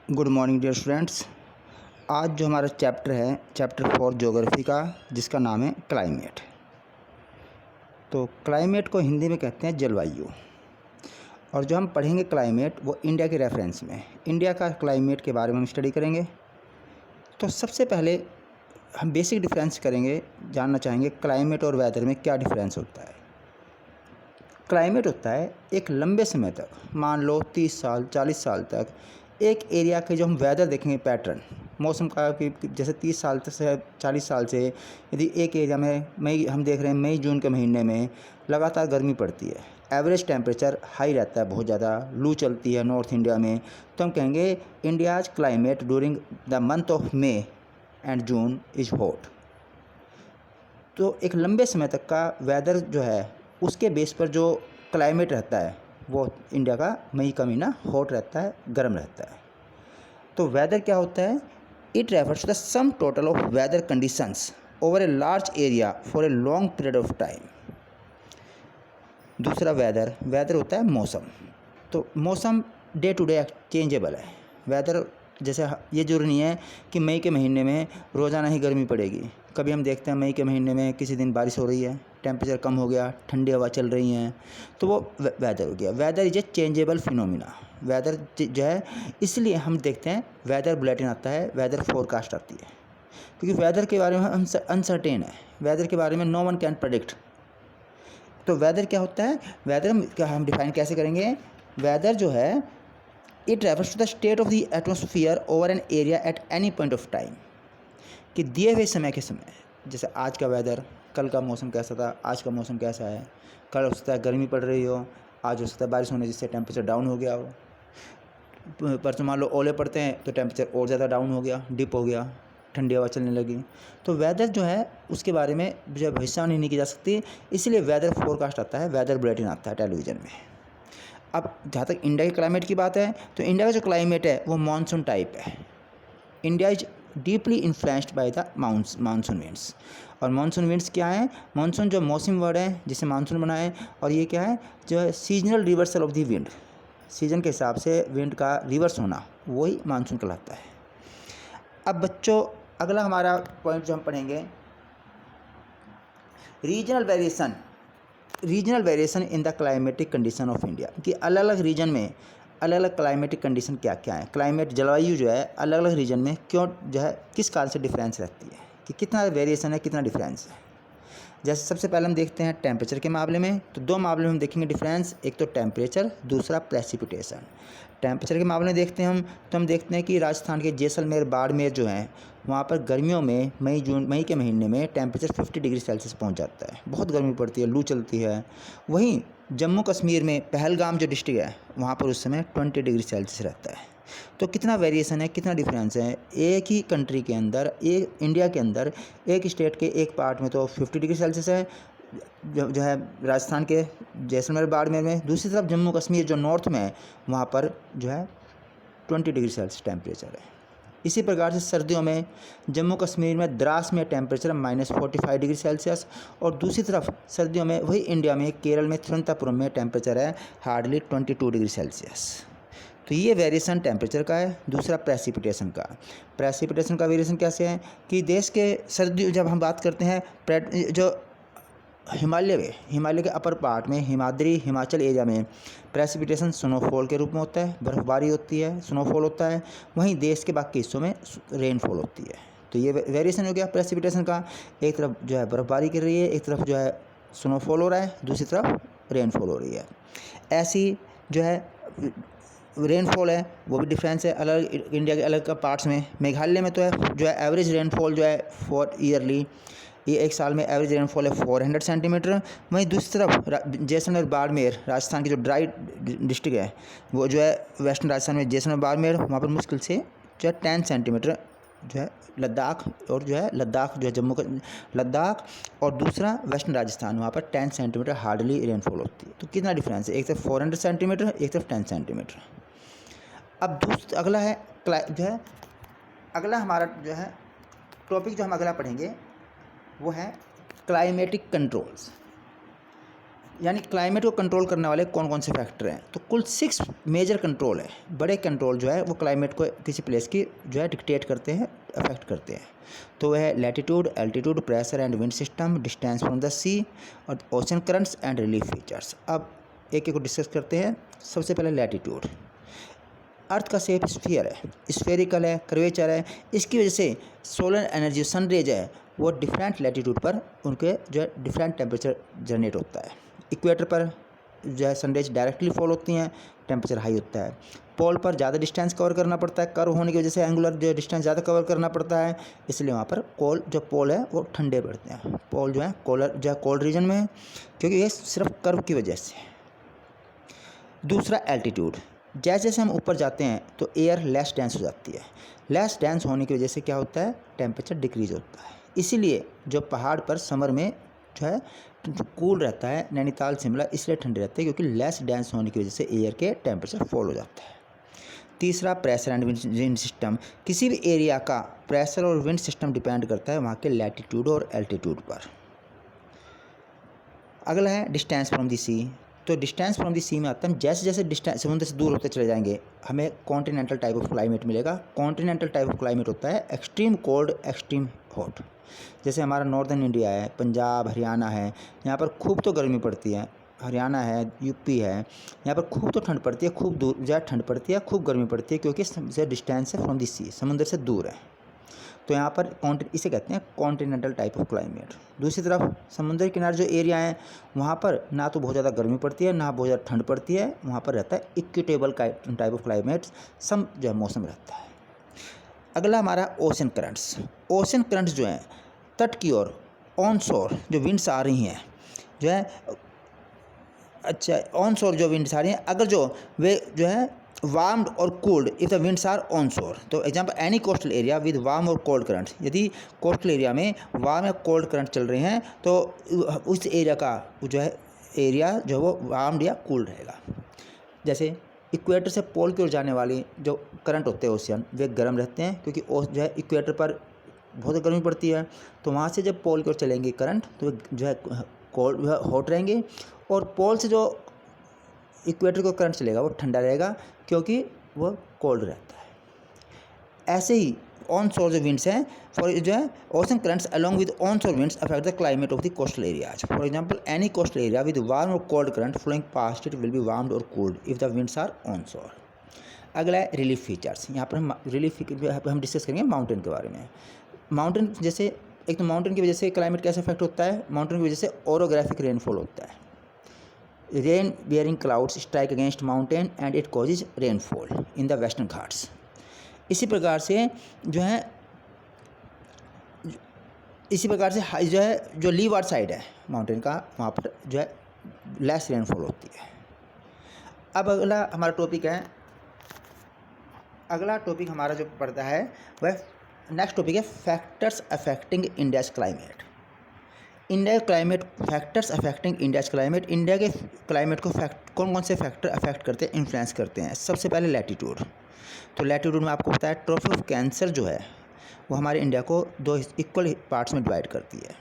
Good morning dear students. आज जो हमारा चैप्टर है चैप्टर 4 ज्योग्राफी का, जिसका नाम है क्लाइमेट। तो क्लाइमेट को हिंदी में कहते हैं जलवायु। और जो हम पढ़ेंगे क्लाइमेट वो इंडिया के रेफरेंस में, इंडिया का क्लाइमेट के बारे में हम स्टडी करेंगे। तो सबसे पहले हम बेसिक डिफरेंस करेंगे, जानना चाहेंगे क्लाइमेट और वेदर में क्या डिफरेंस होता है। क्लाइमेट होता है एक लंबे समय तक, मान लो 30 साल 40 साल तक एक एरिया के जो हम वेदर देखेंगे पैटर्न मौसम का, कि जैसे 30 साल तक से 40 साल से यदि एक एरिया में मई हम देख रहे हैं, मई जून के महीने में लगातार गर्मी पड़ती है, एवरेज टेम्परेचर हाई रहता है, बहुत ज़्यादा लू चलती है नॉर्थ इंडिया में, तो हम कहेंगे India's climate during the month of May and June is hot. तो एक लंबे समय तक का वेदर जो है उसके बेस पर जो क्लाइमेट रहता है वो इंडिया का मई का महीना हॉट रहता है, गर्म रहता है। तो वेदर क्या होता है? It refers to the sum total of weather conditions over a large area for a long period of time. दूसरा वेदर होता है मौसम। तो मौसम डे टू डे चेंजेबल है। वेदर जैसे ये जरूरी नहीं है कि मई के महीने में रोज़ाना ही गर्मी पड़ेगी। कभी हम देखते हैं मई के महीने में किसी दिन बारिश हो रही है, टेम्परेचर कम हो गया, ठंडी हवा चल रही हैं, तो वो वेदर हो गया। Weather is a changeable phenomena. Weather जो है, इसलिए हम देखते हैं वेदर बुलेटिन आता है, वेदर फोरकास्ट आती है, क्योंकि वेदर के बारे में हम अनसर्टेन है। वेदर के बारे में नो वन कैन प्रेडिक्ट। तो वेदर क्या होता है? वेदर का हम डिफाइन कैसे करेंगे? वेदर जो है it refers to the state of the atmosphere over an area at any point of time, कि दिए हुए समय के समय, जैसे आज का वेदर, कल का मौसम कैसा था, आज का मौसम कैसा है। कल हो सकता है गर्मी पड़ रही हो, आज हो सकता है बारिश होने जिससे टेम्परेचर डाउन हो गया हो। परसों मान लो ओले पड़ते हैं तो टेम्परेचर और ज़्यादा डाउन हो गया, डिप हो गया, ठंडी हवा चलने लगी। तो वेदर जो है उसके बारे में जो भविष्यवाणी नहीं की जा सकती, इसलिए वेदर फोरकास्ट आता है, वेदर बुलेटिन आता है टेलीविज़न में। अब जहाँ तक इंडिया के क्लाइमेट की बात है, तो इंडिया का जो क्लाइमेट है वो मानसून टाइप है। India is deeply influenced by the monsoon winds. और मानसून विंड्स क्या है? मानसून जो मौसम वर्ड है जिसे मानसून बना है, और ये क्या है? जो है seasonal reversal of the wind, season के हिसाब से विंड का रिवर्स होना, वही मानसून कहलाता है। अब बच्चों, अगला हमारा पॉइंट जो हम पढ़ेंगे, regional variation in the climatic condition of India, कि अलग अलग रीजन में अलग अलग क्लाइमेटिक कंडीशन क्या क्या है। क्लाइमेट जलवायु जो है अलग अलग रीजन में क्यों जो है किस कारण से डिफरेंस रहती है, कि कितना वेरिएशन है, कितना डिफरेंस है। जैसे सबसे पहले हम देखते हैं टेम्परेचर के मामले में, तो दो मामले में हम देखेंगे डिफरेंस, एक तो टेम्परेचर, दूसरा प्रेसिपिटेशन। टेम्परेचर के मामले में देखते हैं हम, तो हम देखते हैं कि राजस्थान के जैसलमेर बाड़मेर जो है वहाँ पर गर्मियों में मई के महीने में टेम्परेचर 50 डिग्री सेल्सियस पहुँच जाता है, बहुत गर्मी पड़ती है, लू चलती है। वहीं जम्मू कश्मीर में पहलगाम जो डिस्ट्रिक्ट है वहाँ पर उस समय 20 डिग्री सेल्सियस रहता है। तो कितना वेरिएशन है, कितना डिफरेंस है। एक ही कंट्री के अंदर, एक इंडिया के अंदर, एक स्टेट के एक पार्ट में तो 50 डिग्री सेल्सियस है, जो है राजस्थान के जैसलमेर बाड़मेर में, दूसरी तरफ जम्मू कश्मीर जो नॉर्थ में है वहाँ पर जो है 20 डिग्री सेल्सियस टेम्परेचर है। इसी प्रकार से सर्दियों में जम्मू कश्मीर में द्रास में टेम्परेचर -45 डिग्री सेल्सियस, और दूसरी तरफ सर्दियों में वही इंडिया में केरल में तिरुवनंतपुरम में टेम्परेचर है हार्डली 22 डिग्री सेल्सियस। तो ये वेरिएशन टेम्परेचर का है। दूसरा प्रेसिपिटेशन का वेरिएशन कैसे है, कि देश के सर्दी जब हम बात करते हैं, जो हिमालय के अपर पार्ट में हिमाचल एरिया में प्रेसिपिटेशन स्नोफॉल के रूप में होता है, बर्फबारी होती है, स्नोफॉल होता है। वहीं देश के बाकी हिस्सों में रेनफॉल होती है। तो ये वेरिएशन हो गया प्रेसिपिटेशन का। एक तरफ जो है बर्फबारी कर रही है, एक तरफ जो है स्नोफॉल हो रहा है, दूसरी तरफ रेनफॉल हो रही है। ऐसी जो है रेनफॉल है वो भी डिफरेंस है अलग इंडिया के अलग पार्ट्स में। मेघालय में तो है जो है एवरेज रेनफॉल जो है फॉर ईयरली, ये एक साल में एवरेज रेनफॉल है 400 सेंटीमीटर। वहीं दूसरी तरफ जैसलमेर बाड़मेर, राजस्थान की जो ड्राई डिस्ट्रिक्ट है वो जो है वेस्टर्न राजस्थान में जैसलमेर बाड़मेर, वहाँ पर मुश्किल से जो है 10 सेंटीमीटर जो है लद्दाख, और जो है लद्दाख जो है लद्दाख, और दूसरा वेस्टर्न राजस्थान, वहाँ पर 10 सेंटीमीटर हार्डली रेनफॉल होती है। तो कितना डिफरेंस है, एक तरफ 400 सेंटीमीटर, एक तरफ 10 सेंटीमीटर। अब अगला है जो है अगला हमारा जो है टॉपिक जो हम अगला पढ़ेंगे वो है क्लाइमेटिक कंट्रोल्स। यानी क्लाइमेट को कंट्रोल करने वाले कौन कौन से फैक्टर हैं, तो कुल 6 मेजर कंट्रोल है, बड़े कंट्रोल जो है वो क्लाइमेट को किसी प्लेस की जो है डिक्टेट करते हैं, अफेक्ट करते हैं। तो वह है latitude, altitude, pressure and wind system, distance from the sea और ocean currents and relief features. अब एक एक को डिस्कस करते हैं। सबसे पहले लैटिट्यूड। अर्थ का शेप स्फीयर है, स्फेरिकल है, कर्वेचर है। इसकी वजह से सोलर एनर्जी सन रेज है वो डिफरेंट लैटिट्यूड पर उनके जो है डिफरेंट टेम्परेचर जनरेट होता है। इक्वेटर पर जो है सनरेज डायरेक्टली फॉल होती हैं, टेम्परेचर हाई होता है। पोल पर ज़्यादा डिस्टेंस कवर करना पड़ता है, कर्व होने की वजह से एंगुलर जो डिस्टेंस ज़्यादा कवर करना पड़ता है, इसलिए वहाँ पर पोल है वो ठंडे पड़ते हैं। पोल जो है कोल्ड रीजन में है क्योंकि ये सिर्फ कर्व की वजह से। दूसरा एल्टीट्यूड। जैसे जैसे हम ऊपर जाते हैं तो एयर लेस डेंस हो जाती है। लेस डेंस होने की वजह से क्या होता है, टेम्परेचर डिक्रीज होता है। इसीलिए जो पहाड़ पर समर में जो है कूल रहता है, नैनीताल शिमला इसलिए ठंडे रहते हैं क्योंकि लेस डेंस होने की वजह से एयर के टेम्परेचर फॉल हो जाता है। तीसरा प्रेशर एंड विंड सिस्टम। किसी भी एरिया का प्रेशर और विंड सिस्टम डिपेंड करता है वहाँ के लैटिट्यूड और एल्टीट्यूड पर। अगला है डिस्टेंस फ्रॉम द सी। तो डिस्टेंस फ्रॉम द सी में आता है, जैसे जैसे डिस्टेंस समुद्र से दूर होते चले जाएंगे हमें कॉन्टिनेंटल टाइप ऑफ क्लाइमेट मिलेगा। कॉन्टिनेंटल टाइप ऑफ क्लाइमेट होता है एक्सट्रीम कोल्ड, एक्सट्रीम हॉट। जैसे हमारा नॉर्दर्न इंडिया है, पंजाब, हरियाणा है, यहाँ पर खूब तो गर्मी पड़ती है। हरियाणा है, यूपी है, यहाँ पर खूब तो ठंड पड़ती है, खूब दूर ज़्यादा ठंड पड़ती है, खूब गर्मी पड़ती है क्योंकि डिस्टेंस है फ्रॉम द सी, समुद्र से दूर है। तो यहाँ पर इसे कहते हैं कॉन्टिनेंटल टाइप ऑफ क्लाइमेट। दूसरी तरफ समुद्र के किनारे जो एरिया है वहाँ पर ना तो बहुत ज़्यादा गर्मी पड़ती है ना बहुत ज़्यादा ठंड पड़ती है, वहाँ पर रहता है इक्विटेबल टाइप ऑफ क्लाइमेट, सम जो है मौसम रहता है। अगला हमारा ओशन करंट्स। ओशन करंट्स जो हैं तट की ओर ऑन शोर जो विंड्स आ रही हैं जो है, अच्छा ऑन शोर जो विंड्स आ रही हैं, अगर जो वे जो है वार्म्ड और cold if the winds are on shore. तो example any coastal area with warm और कोल्ड करंट्स। यदि कोस्टल एरिया में वार्म या कोल्ड करंट चल रहे हैं तो उस एरिया का जो है एरिया जो है वो वार्म्ड या कोल्ड रहेगा। जैसे इक्वेटर से पोल की ओर जाने वाली जो करंट होते हैं ओशियन वे गर्म रहते हैं क्योंकि जो है इक्वेटर पर बहुत गर्मी पड़ती है। तो वहाँ से जब पोल की ओर चलेंगे करंट तो जो है कोल्ड हॉट रहेंगे, और पोल से जो इक्वेटर को करंट चलेगा वो ठंडा रहेगा क्योंकि वो कोल्ड रहता है। ऐसे ही ऑन शोर जो विंड्स हैं फॉर जो है ocean currents along with on shore winds affect the climate of the coastal areas. For example any coastal area with warm और cold current flowing past it will be warmed और cooled if the winds are on shore. अगला है relief features. यहाँ पर हम discuss करेंगे mountain के बारे में। माउंटेन जैसे एक तो माउंटेन की वजह से क्लाइमेट कैसे अफेक्ट होता है, माउंटेन की वजह से ओरोग्राफिक रेनफॉल होता है। Rain bearing clouds strike against mountain and it causes rainfall in the western Ghats. इसी प्रकार से जो है जो लीवार्ड साइड है माउंटेन का वहाँ पर जो है लेस रेनफॉल होती है। अब अगला टॉपिक हमारा जो पड़ता है वह नेक्स्ट टॉपिक है factors affecting India's climate. India climate factors affecting India's climate. India के क्लाइमेट को कौन कौन से फैक्टर अफेक्ट करते हैं, इन्फ्लुएंस करते हैं। सबसे पहले लैटिट्यूड। तो लैटिट्यूड में आपको पता है ट्रॉफी ऑफ कैंसर जो है वो हमारे इंडिया को 2 इक्वल पार्ट्स में डिवाइड करती है।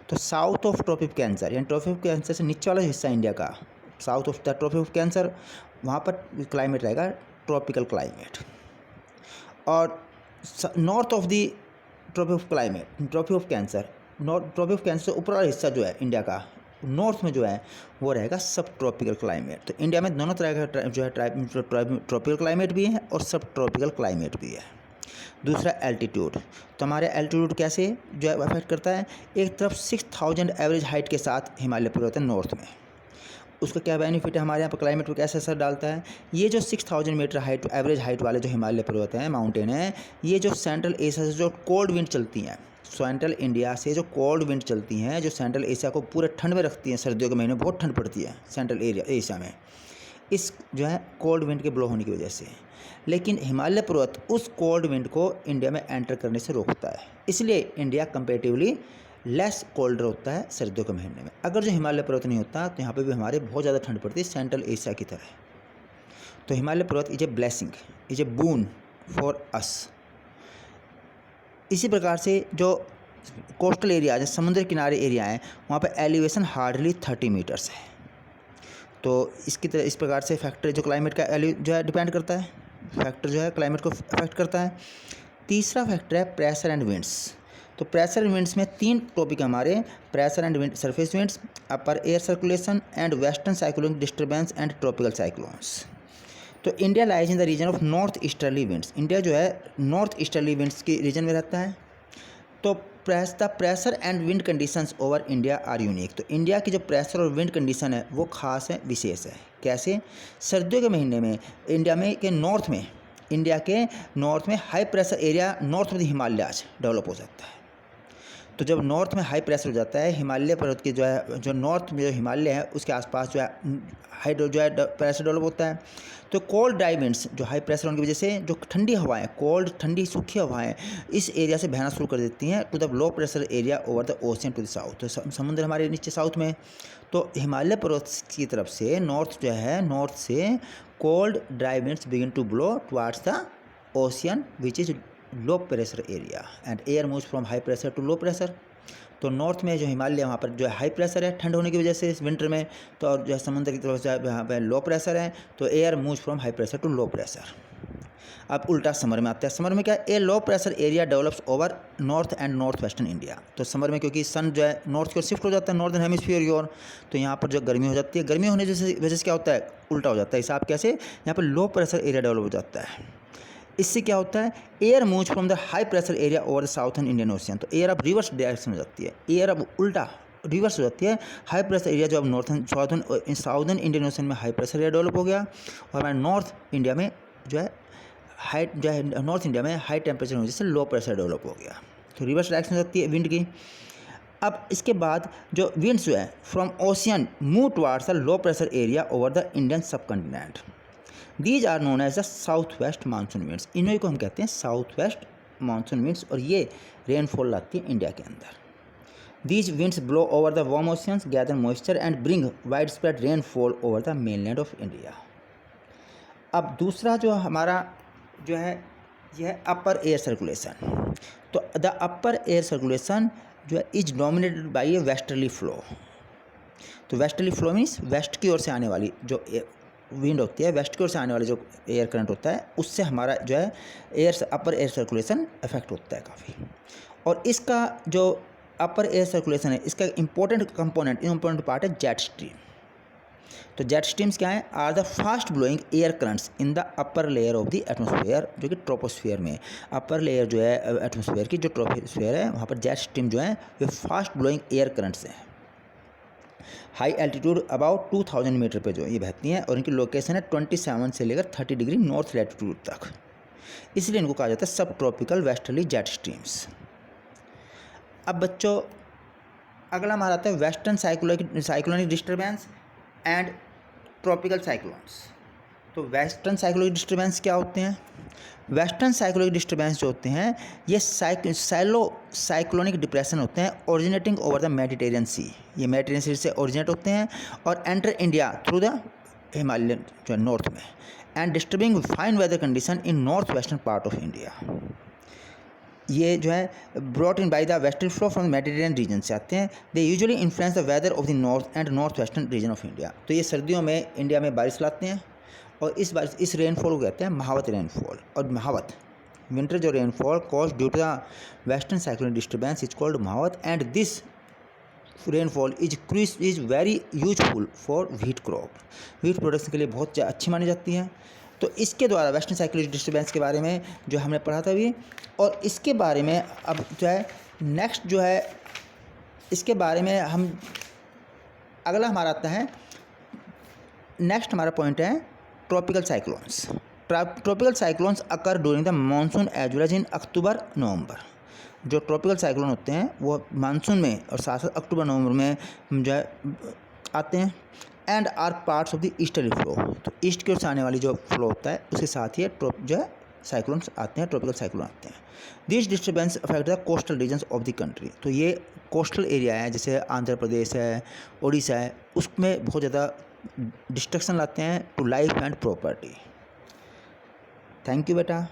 तो south of trophy of cancer यानी ट्रॉफी ऑफ कैंसर से नीचे वाला हिस्सा इंडिया का, south of the trophy of cancer, वहाँ पर क्लाइमेट रहेगा ट्रॉपिकल क्लाइमेट। और north of the trophy of cancer से ऊपर वाला हिस्सा जो है इंडिया का नॉर्थ में जो है वो रहेगा सब ट्रॉपिकल क्लाइमेट। तो इंडिया में दोनों तरह का जो है ट्रॉपिकल क्लाइमेट भी है और सब ट्रॉपिकल क्लाइमेट भी है। दूसरा एल्टीट्यूड। तो हमारे एल्टीट्यूड कैसे जो है अफेक्ट करता है, एक तरफ 6000 एवरेज हाइट के साथ हिमालय पर्वत है नॉर्थ में, उसका क्या बेनिफिट है हमारे यहाँ पर क्लाइमेट पर कैसे असर डालता है। ये जो 6000 मीटर हाइट एवरेज हाइट वाले जो हिमालय पर्वत हैं माउंटेन हैं, ये जो सेंट्रल एशिया से जो कोल्ड विंड चलती हैं, सेंट्रल इंडिया से जो कोल्ड विंड चलती हैं जो सेंट्रल एशिया को पूरे ठंड में रखती हैं, सर्दियों के महीने में बहुत ठंड पड़ती है सेंट्रल एशिया में इस जो है कोल्ड विंड के ब्लो होने की वजह से। लेकिन हिमालय पर्वत उस कोल्ड विंड को इंडिया में एंटर करने से रोकता है, इसलिए इंडिया कंपेरेटिवली लेस कोल्डर होता है सर्दियों के महीने में। अगर जो हिमालय पर्वत नहीं होता तो यहाँ पे भी हमारे बहुत ज़्यादा ठंड पड़ती है सेंट्रल एशिया की तरह। तो हिमालय पर्वत is a blessing, is a boon for us. इसी प्रकार से जो कोस्टल एरिया है, समुद्र किनारे एरिया हैं, वहाँ पर एलिवेशन हार्डली 30 मीटर्स है। तो इसकी तरह इस प्रकार से फैक्टर जो क्लाइमेट का जो है डिपेंड करता है, फैक्टर जो है क्लाइमेट को अफेक्ट करता है। तीसरा फैक्टर है प्रेशर एंड विंड्स। तो प्रेशर एंड विंड्स में 3 टॉपिक हमारे, pressure and wind, surface winds, upper air circulation and western cyclonic disturbance and tropical cyclones. तो India lies in the region of north easterly winds. India जो है north easterly winds की region में रहता है। तो the pressure and wind conditions over India are unique. तो India की जो प्रेशर और विंड कंडीशन है वो खास है, विशेष है। कैसे? सर्दियों के महीने में इंडिया में के नॉर्थ में, इंडिया के नॉर्थ में high pressure area north of the Himalayas develop हो जाता है। तो जब नॉर्थ में हाई प्रेशर हो जाता है, हिमालय पर्वत की जो है, जो नॉर्थ में जो हिमालय है उसके आसपास जो है हाई जो है प्रेशर डेवलप होता है। तो कोल्ड ड्राई विंड्स, जो हाई प्रेशर होने की वजह से जो ठंडी हवाएं, कोल्ड ठंडी सूखी हवाएं इस एरिया से बहना शुरू कर देती हैं to the low pressure area over the ocean to the south. तो समुद्र हमारे नीचे साउथ में, तो हिमालय पर्वत की तरफ से नॉर्थ जो है, नॉर्थ से cold dry winds begin to blow towards the ocean which is low pressure area and air moves from high pressure to low pressure. तो नॉर्थ में जो हिमालय है वहाँ पर जो है हाई प्रेशर है ठंड होने की वजह से इस विंटर में, तो और जो है समुद्र की तरफ से यहाँ पर लो प्रेशर है, तो air moves from high pressure to low pressure. अब उल्टा समर में आता है। समर में क्या, a low pressure area develops over north and north western India. तो समर में क्योंकि सन जो है नॉर्थ की ओर शिफ्ट हो जाता है, नॉर्दर्न हेमिस्फीयर की ओर, तो यहाँ पर जो गर्मी हो जाती है, गर्मी होने की वजह से क्या होता है, उल्टा हो जाता है हिसाब। कैसे? यहाँ पर लो प्रेशर एरिया डेवलप हो जाता है। इससे क्या होता है, air moves from the high pressure area over the southern Indian ocean. तो एयर अब रिवर्स डायरेक्शन हो जाती है, एयर अब उल्टा रिवर्स हो जाती है। हाई प्रेशर एरिया जो अब साउथर्न इंडियन ओशन में हाई प्रेशर एरिया डेवलप हो गया, और हमारे नॉर्थ इंडिया में जो है नॉर्थ इंडिया में हाई टेम्परेचर होने से लो प्रेशर डेवलप हो गया। तो रिवर्स डायरेक्शन हो जाती है विंड की। अब इसके बाद जो विंड्स जो है from ocean move towards the low pressure area over the Indian subcontinent. These are known as the south west monsoon winds. इन्हीं को हम कहते हैं साउथ वेस्ट मानसून विंड्स, और ये रेनफॉल लाती है इंडिया के अंदर। These winds blow over the warm oceans, gather moisture and bring wide spread rainfall over the mainland of India. अब दूसरा जो हमारा जो है यह है अपर एयर सर्कुलेशन। तो द अपर एयर सर्कुलेशन जो है is dominated by A westerly flow. तो वेस्टर्ली फ्लो मीन्स वेस्ट की ओर से आने वाली जो विंड होती है, वेस्ट की ओर से आने वाला जो एयर करंट होता है, उससे हमारा जो है अपर एयर सर्कुलेशन इफेक्ट होता है काफ़ी। और इसका जो अपर एयर सर्कुलेशन है, इसका इंपॉर्टेंट पार्ट है जेट स्ट्रीम। तो जेट स्ट्रीम्स क्या है, are the fast blowing air currents in the upper layer of the atmosphere, जो कि ट्रोपोस्फेयर में, अपर लेयर जो है एटमॉस्फेयर की जो ट्रोपोस्फेयर है वहाँ पर जेट स्ट्रीम जो है वे फास्ट ब्लोइंग एयर करंट्स हैं। हाई एल्टीट्यूड अबाउट 2000 मीटर पे जो ये बहती हैं, और इनकी लोकेशन है 27 से लेकर 30 डिग्री नॉर्थ लैटिट्यूड तक, इसलिए इनको कहा जाता है सब ट्रॉपिकल वेस्टर्ली जेट स्ट्रीम्स। अब बच्चों अगला हमारा आता है western cyclonic disturbance and tropical cyclones. तो वेस्टर्न साइक्लोनिक डिस्टर्बेंस क्या होते हैं? वेस्टर्न साइक्लोनिक डिस्टर्बेंस जो होते हैं ये सैलो साइक्लोनिक डिप्रेशन होते हैं, originating over the Mediterranean sea. ये मेडिटेरियन सी से ओरिजिनेट होते हैं और enter India through the Himalayan जो है नॉर्थ में, and disturbing fine weather condition in north western part of India. ये जो है brought in by the western flow from Mediterranean region से आते हैं। They usually influence the weather of the north and north western region of India. तो ये सर्दियों में इंडिया में बारिश लाते हैं, और इस रेनफॉल को कहते हैं महावत रेनफॉल। और महावत विंटर जो rainfall cause due to the western cyclonic disturbance is called mahawat, and this rainfall is very useful for wheat crop. Wheat production के लिए बहुत अच्छी मानी जाती है। तो इसके द्वारा वेस्टर्न साइक्लोनिक डिस्टर्बेंस के बारे में जो हमने पढ़ा था अभी, और इसके बारे में अब जो है नेक्स्ट जो है इसके बारे में हम अगला हमारा आता है, नेक्स्ट हमारा पॉइंट है tropical cyclones. Tropical cyclones occur during the monsoon as well as in October November. जो ट्रॉपिकल साइक्लोन होते हैं वो मानसून में और साथ साथ अक्टूबर नवंबर में जो है आते हैं, and are parts of the easterly flow. तो ईस्ट की ओर से आने वाली जो फ्लो होता है उसके साथ ही जो है साइक्लोन्स आते हैं, ट्रॉपिकल साइक्लोन आते हैं। This disturbance affect the coastal regions of the country. तो ये कोस्टल एरिया है जैसे आंध्र प्रदेश है, उड़ीसा है, उसमें बहुत ज़्यादा डिस्ट्रक्शन लाते हैं to life and property. Thank you बेटा।